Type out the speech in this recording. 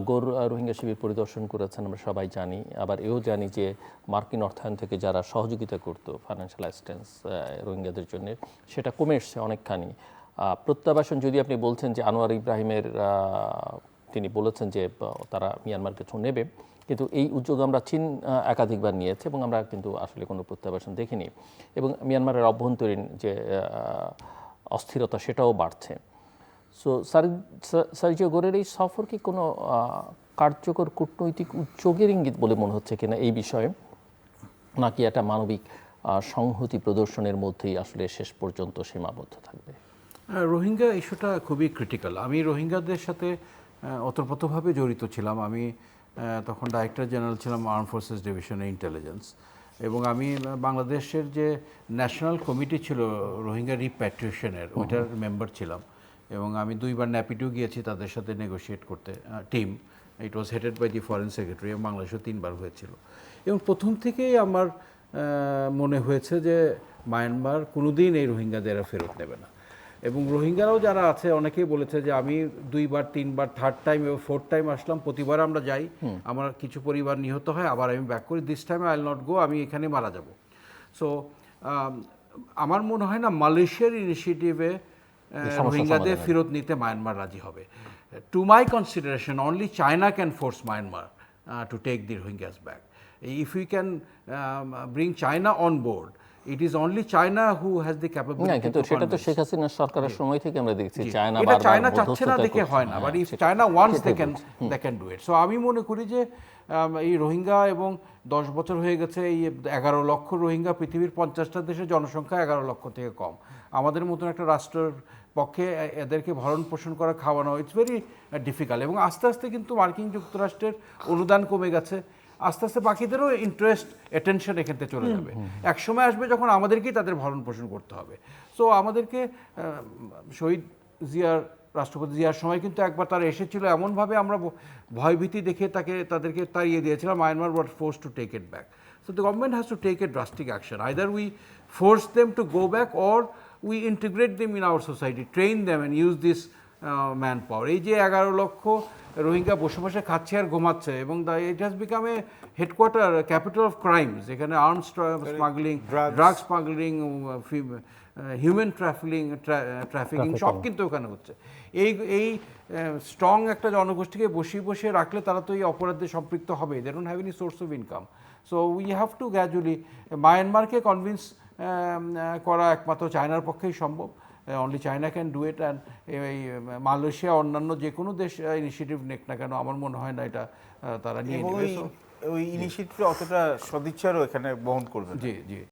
গোর রোহিঙ্গা শিবির পরিদর্শন করেছেন আমরা সবাই জানি, আবার এও জানি যে মার্কিন অর্থায়ন থেকে যারা সহযোগিতা করতো ফাইন্যান্সিয়াল অ্যাসিস্ট্যান্স রোহিঙ্গাদের জন্য সেটা কমে এসছে অনেকখানি। প্রত্যাবাসন যদি আপনি বলছেন যে আনোয়ার ইব্রাহিমের তিনি বলেছেন যে তারা মিয়ানমার কিছু নেবে, কিন্তু এই উদ্যোগ আমরা চীন একাধিকবার নিয়েছে এবং আমরা কিন্তু আসলে কোনো প্রত্যাবাসন দেখিনি, এবং মিয়ানমারের অভ্যন্তরীণ যে অস্থিরতা সেটাও বাড়ছে। সো সার্জিও গোরের এই সফর কি কোনো কার্যকর কূটনৈতিক উদ্যোগের ইঙ্গিত বলে মনে হচ্ছে কিনা এই বিষয়ে, নাকি একটা মানবিক সংহতি প্রদর্শনের মধ্যেই আসলে শেষ পর্যন্ত সীমাবদ্ধ থাকবে? রোহিঙ্গা ইস্যুটা খুবই ক্রিটিক্যাল। আমি রোহিঙ্গাদের সাথে ওতপ্রোতভাবে জড়িত ছিলাম। আমি তখন ডাইরেক্টর জেনারেল ছিলাম আর্ম ফোর্সেস ডিভিশনে ইন্টেলিজেন্স, এবং আমি বাংলাদেশের যে ন্যাশনাল কমিটি ছিল রোহিঙ্গা রিপ্যাট্রিয়েশনের ওইটার মেম্বার ছিলাম, এবং আমি 2বার ন্যাপিডু গিয়েছি তাদের সাথে নেগোশিয়েট করতে। Team it was headed by the foreign secretary, এবং বাংলাদেশেও 3বার হয়েছিল। এবং প্রথম থেকেই আমার মনে হয়েছে যে মায়ানমার কোনোদিন এই রোহিঙ্গাদের ফেরত নেবে না। এবং রোহিঙ্গারাও যারা আছে অনেকেই বলেছে যে আমি 2বার 3বার 3rd টাইম এবং 4th টাইম আসলাম, প্রতিবার আমরা যাই, আমার কিছু পরিবার নিহত হয়, আবার আমি ব্যাক করি, this time I will not go, আমি এখানে মারা যাব। সো আমার মনে হয় না মালয়েশিয়ার ইনিশিয়েটিভে রোহিঙ্গাদের ফেরত নিতে মায়ানমার রাজি হবে। To my consideration only China can force Myanmar to take the Rohingyas back. If you can bring China on board, it is only China who has the capability. না, কিন্তু সেটা তো শেখ হাসিনার সরকারের সময় থেকে আমরা দেখছি চায়না এটা চায়না চাচ্ছে না দেখে হয় না, but if China wants they can do it. So আমি মনে করি যে এই রোহিঙ্গা, এবং 10 বছর হয়ে গেছে, এই 11 লক্ষ রোহিঙ্গা পৃথিবীর 50টা দেশের জনসংখ্যা 11 লক্ষ থেকে কম। আমাদের মতন একটা রাষ্ট্রের পক্ষে এদেরকে ভরণ পোষণ করা, খাওয়ানো, ইটস ভেরি ডিফিকাল্ট। এবং আস্তে আস্তে কিন্তু মার্কিন যুক্তরাষ্ট্রের অনুদান কমে গেছে, আস্তে আস্তে বাকিদেরও ইন্টারেস্ট অ্যাটেনশন এখান থেকে চলে যাবে। এক সময় আসবে যখন আমাদেরকেই তাদের ভরণ পোষণ করতে হবে। সো আমাদেরকে শহীদ জিয়ার, রাষ্ট্রপতি জিয়ার সময় কিন্তু একবার তারা এসেছিল, এমনভাবে আমরা ভয়ভীতি দেখে তাদেরকে তাড়িয়ে দিয়েছিলাম। Myanmar was force to take it back. So the government has to take a drastic action. Either we force them to go back, or we integrate them in our society, train them and use this man power. এই যে 11 লক্ষ রোহিঙ্গা বসে বসে খাচ্ছে আর ঘুমাচ্ছে, এবং it has become a headquarter, capital of crimes. এখানে arms smuggling, drug smuggling, human trafficking সব কিন্তু ওখানে হচ্ছে। এই স্ট্রং একটা জনগোষ্ঠীকে বসিয়ে রাখলে তারা তো এই অপরাধে সম্পৃক্ত হবে। They don't have any source of income. So we have to gradually, মায়ানমারকে কনভিন্স করা একমাত্র চায়নার পক্ষেই সম্ভব। Only China can do it. And এই মালয়েশিয়া অন্যান্য যে কোনো দেশ ইনিশিয়েটিভ নেক না কেন, আমার মনে হয় না এটা তারা নিয়ে নেবে। ওই ইনিশিয়েটিভ অতটা সদিচ্ছারও এখানে বহন করবে। জি জি।